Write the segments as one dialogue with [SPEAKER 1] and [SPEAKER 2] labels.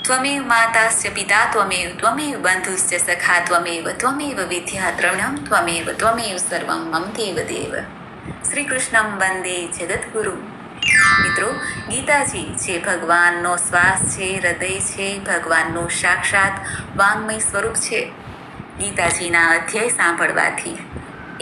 [SPEAKER 1] ત્વમેવ માતાસ્ય પિતા ત્વમેવ બંધુશ્ચ સખા ત્વમેવ વિદ્યા દ્રવિણમ ત્વમેવ સર્વમ મમ દેવ દેવ. શ્રી કૃષ્ણમ વંદે જગદગુરુ. મિત્રો, ગીતાજી જે ભગવાનનો શ્વાસ છે, હૃદય છે, ભગવાનનું સાક્ષાત વાંગમય સ્વરૂપ છે. ગીતાજીના અધ્યાય સાંભળવાથી,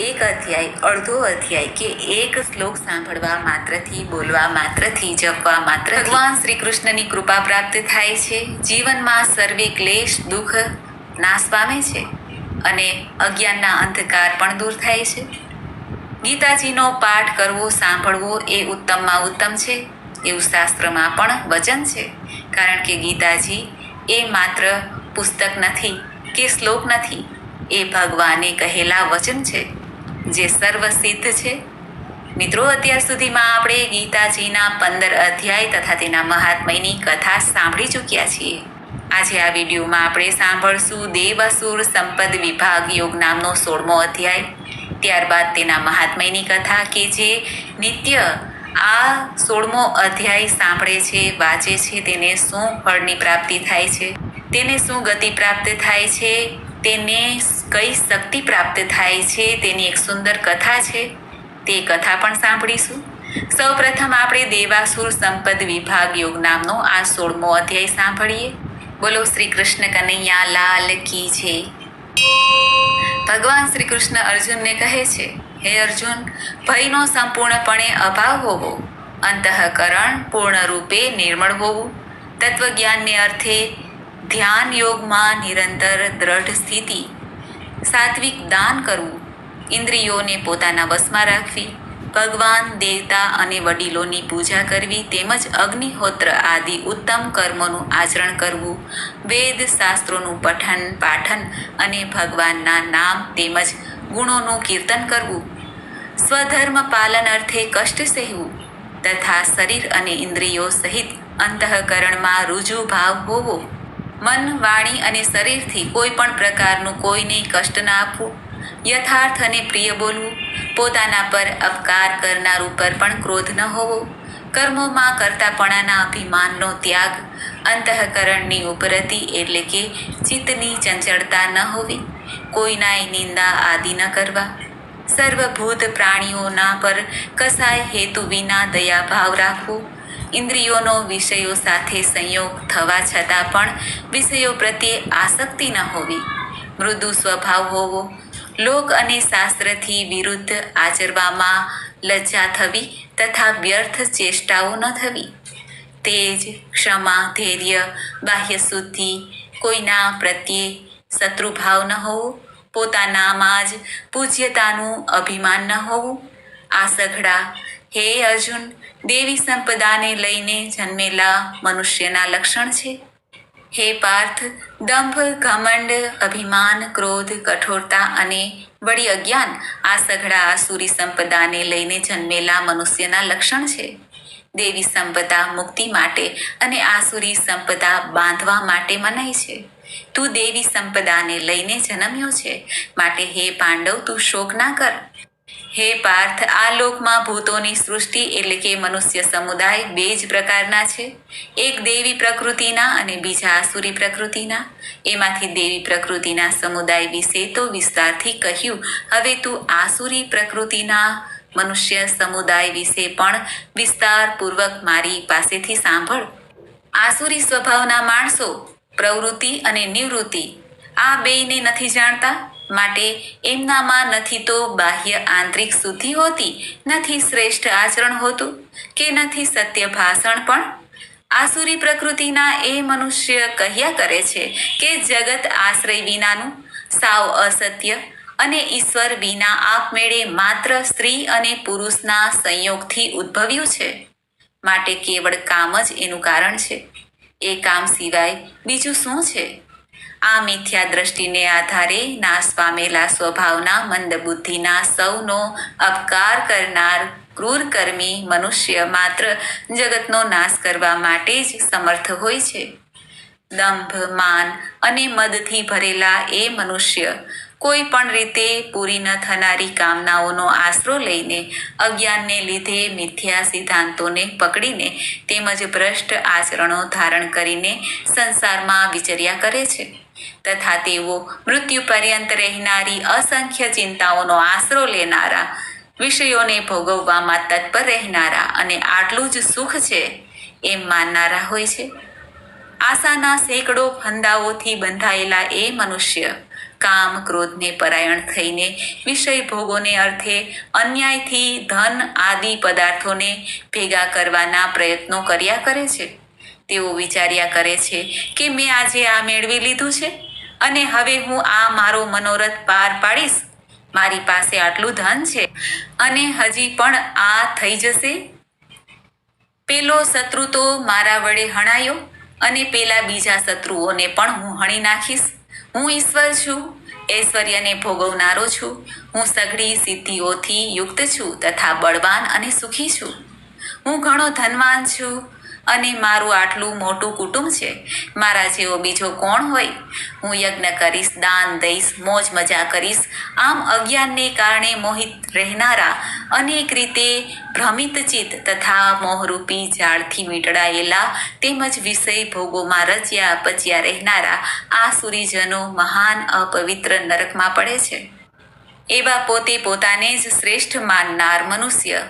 [SPEAKER 1] એક અધ્યાય, અડધો અધ્યાય કે એક શ્લોક સાંભળવા માત્રથી, બોલવા માત્રથી, જપવા માત્ર ભગવાન શ્રી કૃષ્ણની કૃપા પ્રાપ્ત થાય છે. જીવનમાં સર્વે ક્લેશ દુઃખ નાશ પામે છે અને અજ્ઞાનના અંધકાર પણ દૂર થાય છે. ગીતાજીનો પાઠ કરવો, સાંભળવો એ ઉત્તમમાં ઉત્તમ છે એવું શાસ્ત્રમાં પણ વચન છે. કારણ કે ગીતાજી એ માત્ર પુસ્તક નથી કે શ્લોક નથી, એ ભગવાને કહેલા વચન છે જે સર્વસિદ્ધ છે. મિત્રો, અત્યાર સુધીમાં આપણે ગીતાજીના 15 અધ્યાય તથા તેના મહાત્મ્યની કથા સાંભળી ચૂક્યા છીએ. આજે આ વિડીયોમાં આપણે સાંભળશું દેવાસુર સંપદ વિભાગ યોગ નામનો 16મો અધ્યાય. ત્યારબાદ તેના મહાત્મ્યની કથા કે જે નિત્ય આ 16મો અધ્યાય સાંભળે છે, વાંચે છે, તેને શું ફળની પ્રાપ્તિ થાય છે, તેને શું ગતિ પ્રાપ્ત થાય છે, તેને કઈ શક્તિ પ્રાપ્ત થાય છે, તેની એક સુંદર કથા છે. તે કથા પણ સાંભળીશું. સૌપ્રથમ આપણે દેવાસુર સંપદ વિભાગ યોગ નામનો આ 16મો અધ્યાય સાંભળીએ. બોલો શ્રી કૃષ્ણ કનૈયા લાલ કી જય. ભગવાન શ્રી કૃષ્ણ અર્જુનને કહે છે, હે અર્જુન, ભયનો સંપૂર્ણપણે અભાવ હોવો, અંતઃકરણ પૂર્ણ રૂપે નિર્મળ હોવું, તત્વજ્ઞાનને અર્થે ધ્યાન યોગમાં નિરંતર દ્રઢ સ્થિતિ, સાત્વિક દાન કરવું, ઇન્દ્રિયોને પોતાના વશમાં રાખવી, ભગવાન દેવતા અને વડીલોની પૂજા કરવી, તેમજ અગ્નિહોત્ર આદિ ઉત્તમ કર્મોનું આચરણ કરવું, વેદ શાસ્ત્રોનું પઠન પાઠન અને ભગવાનના નામ તેમજ ગુણોનું કીર્તન કરવું, સ્વધર્મ પાલન અર્થે કષ્ટ સહેવું તથા શરીર અને ઇન્દ્રિયો સહિત અંતઃકરણમાં રુજુ ભાવ હોવો, મન વાણી અને શરીરથી કોઈ પણ પ્રકારનું કોઈને કષ્ટ ના આપવું, યથાર્થ અને પ્રિય બોલવું, પોતાના પર અપકાર કરનાર ઉપર પણ ક્રોધ ન હોવો, કર્મોમાં કરતાપણાના અભિમાનનો ત્યાગ, અંતઃકરણની ઉપરતિ એટલે કે ચિત્તની ચંચળતા ન હોવી, કોઈનાય નિંદા આદિ ન કરવા, સર્વભૂત પ્રાણીઓના પર કસાય હેતુ વિના દયાભાવ રાખવો, ઇન્દ્રિયોનો વિષયો સાથે સંયોગ થવા છતાં પણ વિષયો પ્રત્યે આસક્તિ ન હોવી, મૃદુ સ્વભાવ હોવો, લોક અને શાસ્ત્રથી વિરુદ્ધ આચરવામાં લજ્જા થવી તથા વ્યર્થ ચેષ્ટાઓ ન થવી, તેજ, ક્ષમા, ધૈર્ય, બાહ્ય શુદ્ધિ, કોઈના પ્રત્યે શત્રુભાવ ન હોવો, પોતાનામાં જ પૂજ્યતાનું અભિમાન ન હોવું. આ સઘળા, હે અર્જુન, દેવી સંપદાને લઈને જન્મેલા મનુષ્યના લક્ષણ છે. હે પાર્થ, દંભ, ઘમંડ, અભિમાન, ક્રોધ, કઠોરતા અને વળી અજ્ઞાન આ સઘળા આસુરી સંપદાને લઈને જન્મેલા મનુષ્યના લક્ષણ છે. દેવી સંપદા મુક્તિ માટે અને આસુરી સંપદા બાંધવા માટે મનાય છે. તું દેવી સંપદાને લઈને જન્મ્યો છે, માટે હે પાંડવ, તું શોક ના કર. હે પાર્થ, આ લોકમાં ભૂતોની સૃષ્ટિ એટલે કે મનુષ્ય સમુદાય 2 જ પ્રકારના છે. એક દેવી પ્રકૃતિના અને બીજા આસુરી પ્રકૃતિના. એમાંથી દેવી પ્રકૃતિના સમુદાય વિશે તો વિસ્તારથી કહ્યું. હવે તું આસુરી પ્રકૃતિના મનુષ્ય સમુદાય વિશે પણ વિસ્તારપૂર્વક મારી પાસેથી સાંભળ. આસુરી સ્વભાવના માણસો પ્રવૃત્તિ અને નિવૃત્તિ આ બેયને નથી જાણતા, માટે એમનામાં નથી તો બાહ્ય આંતરિક શુદ્ધિ હોતી, નથી શ્રેષ્ઠ આચરણ હોતું કે નથી સત્ય ભાષણ પણ. આસુરી પ્રકૃતિના એ મનુષ્ય કહ્યા કરે છે કે જગત આશ્રય વિનાનું, સાવ અસત્ય અને ઈશ્વર વિના આપમેળે માત્ર સ્ત્રી અને પુરુષના સંયોગથી ઉદ્ભવ્યું છે, માટે કેવળ કામ જ એનું કારણ છે. એ કામ સિવાય બીજું શું છે? આ મિથ્યા દ્રષ્ટિને આધારે નાશ પામેલા સ્વભાવના મંદબુદ્ધિના સૌનો અપકાર કરનાર ક્રૂરકર્મી મનુષ્ય માત્ર જગતનો નાશ કરવા માટે જ સમર્થ હોય છે. દંભ, માન અને મદથી ભરેલા એ મનુષ્ય કોઈ પણ રીતે પૂરી ન થનારી કામનાઓનો આશરો લઈને, અજ્ઞાનને લીધે મિથ્યા સિદ્ધાંતોને પકડીને તેમજ ભ્રષ્ટ આચરણો ધારણ કરીને સંસારમાં વિચર્યા કરે છે તથા તેઓ મૃત્યુ પર્યંત રહેનારી અસંખ્ય ચિંતાઓનો આશરો લેનારા, વિષયોને ભોગવવામાં તત્પર રહેનારા અને આટલું જ સુખ છે એમ માનનારા હોય છે. આશાના સેંકડો ફંદાઓથી બંધાયેલા એ મનુષ્ય કામ ક્રોધને પરાયણ થઈને વિષય ભોગોને અર્થે અન્યાયથી ધન આદિ પદાર્થોને ભેગા કરવાના પ્રયત્નો કર્યા કરે છે. તેઓ વિચાર્યા કરે છે કે મેં આજે આ મેળવી લીધું છે અને હવે હું આ મારો મનોરથ પાર પાડીશ. મારી પાસે આટલું ધન છે અને હજી પણ આ થઈ જશે. પેલો શત્રુ તો મારા વડે હણાયો અને પેલા બીજા શત્રુઓને પણ હું હણી નાખીશ. હું ઈશ્વર છું, ઐશ્વર્યને ભોગવનારો છું. હું સઘળી સિદ્ધિઓથી યુક્ત છું તથા બળવાન અને સુખી છું. હું ઘણો ધનવાન છું અને મારું આટલું મોટું કુટુંબ છે. મારા જેવો બીજો કોણ હોય? હું યજ્ઞ કરીશ, દાન દઈશ, મોજ મજા કરીશ. આમ અજ્ઞાનને કારણે મોહિત રહેનારા, અનેક રીતે ભ્રમિત ચિત્ત તથા મોહરૂપી જાળથી વીંટળાયેલા તેમજ વિષય ભોગોમાં રચ્યા પચ્યા રહેનારા આસુરીજનો મહાન અપવિત્ર નરકમાં પડે છે. એવા પોતે પોતાને જ શ્રેષ્ઠ માનનાર મનુષ્ય,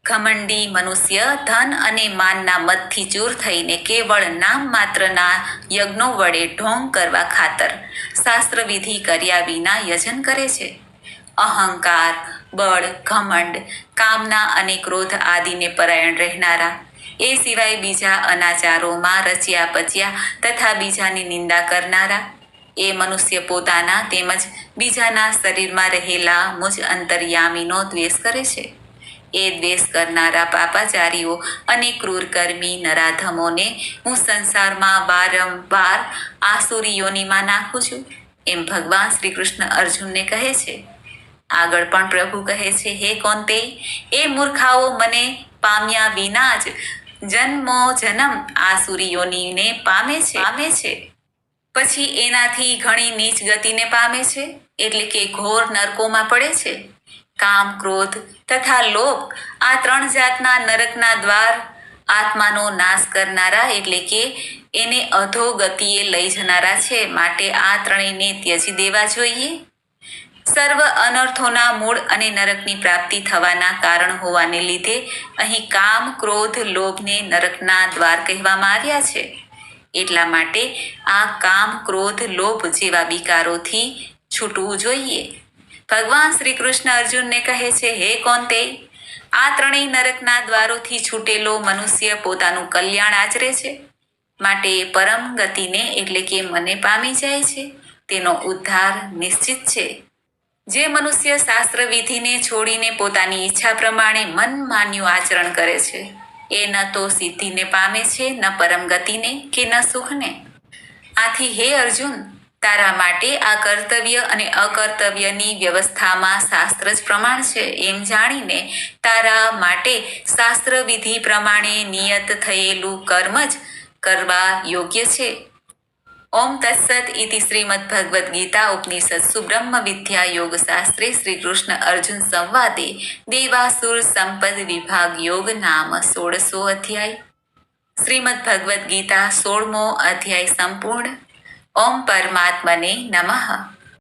[SPEAKER 1] ઘમંડી મનુષ્ય, ધન અને માનના મદથી ચૂર થઈને કેવળ નામ માત્રના યજ્ઞો વડે ઢોંગ કરવા ખાતર શાસ્ત્રવિધિ કર્યા વિના યજન કરે છે. અહંકાર, બળ, ઘમંડ, કામના અને ક્રોધ આદિને પરાયણ રહેનારા, એ સિવાય બીજા અનાચારોમાં રચ્યા પચ્યા તથા બીજાની નિંદા કરનારા, એ મનુષ્ય પોતાના તેમજ બીજાના શરીરમાં રહેલા મુજ અંતર્યામીનો દ્વેષ કરે છે. એ દ્વેષ કરનારા પાપાચારીઓ અને ક્રૂરકર્મી નરાધમોને હું સંસારમાં વારંવાર આસુરી યોનિમાં નાખું છું એમ ભગવાન શ્રી કૃષ્ણ અર્જુનને કહે છે. આગળ પણ પ્રભુ કહે છે, હે કૌંતેય, એ મૂર્ખાઓ મને પામ્યા વિના જ જન્મો જન્મ આસુરી યોનિને પામે છે. પછી એનાથી ઘણી નીચ ગતિને પામે છે, એટલે કે ઘોર નરકોમાં પડે છે. કામ, ક્રોધ તથા લોભ, આ ત્રણ જાતના નરકના દ્વાર આત્માનો નાશ કરનારા એટલે કે એને અધોગતિએ લઈ જનારા છે. માટે આ ત્રણેયને ત્યજી દેવા જોઈએ. સર્વ અનર્થોના મૂળ અને નરકની પ્રાપ્તિ થવાના કારણ હોવાને લીધે અહીં કામ, ક્રોધ, લોભને નરકના દ્વાર કહેવામાં આવ્યા છે. એટલા માટે આ કામ, ક્રોધ, લોભ જેવા વિકારોથી છૂટવું જોઈએ. ભગવાન શ્રી કૃષ્ણ અર્જુનને કહે છે, હે કૌંતેય, આ ત્રણેય નરકના દ્વારોથી છૂટેલો મનુષ્ય પોતાનું કલ્યાણ આચરે છે. માટે પરમ ગતિને એટલે કે મને પામી જાય છે. તેનો ઉદ્ધાર નિશ્ચિત છે. જે મનુષ્ય શાસ્ત્ર વિધિને છોડીને પોતાની ઈચ્છા પ્રમાણે મન માન્યું આચરણ કરે છે, એ ન તો સિદ્ધિને પામે છે, ન પરમ ગતિને કે ન સુખને. આથી હે અર્જુન, તારા માટે આ કર્તવ્ય અને અકર્તવ્યની વ્યવસ્થામાં શાસ્ત્ર જ પ્રમાણ છે એમ જાણીને તારા માટે શાસ્ત્ર વિધિ પ્રમાણે નિયત થયેલું કર્મ જ કરવા યોગ્ય છે. ઓમ તત્સત ઇતિ શ્રીમદ્ભગવદ્ ગીતા ઉપનિષત્સુ બ્રહ્મ વિદ્યા યોગ શાસ્ત્રે શ્રી કૃષ્ણ અર્જુન સંવાદે દેવાસુર સંપદ વિભાગ યોગ નામ 16મો અધ્યાય. શ્રીમદ્ભગવદ્ ગીતા 16મો અધ્યાય સંપૂર્ણ. ઓમ પરમાત્મને નમઃ.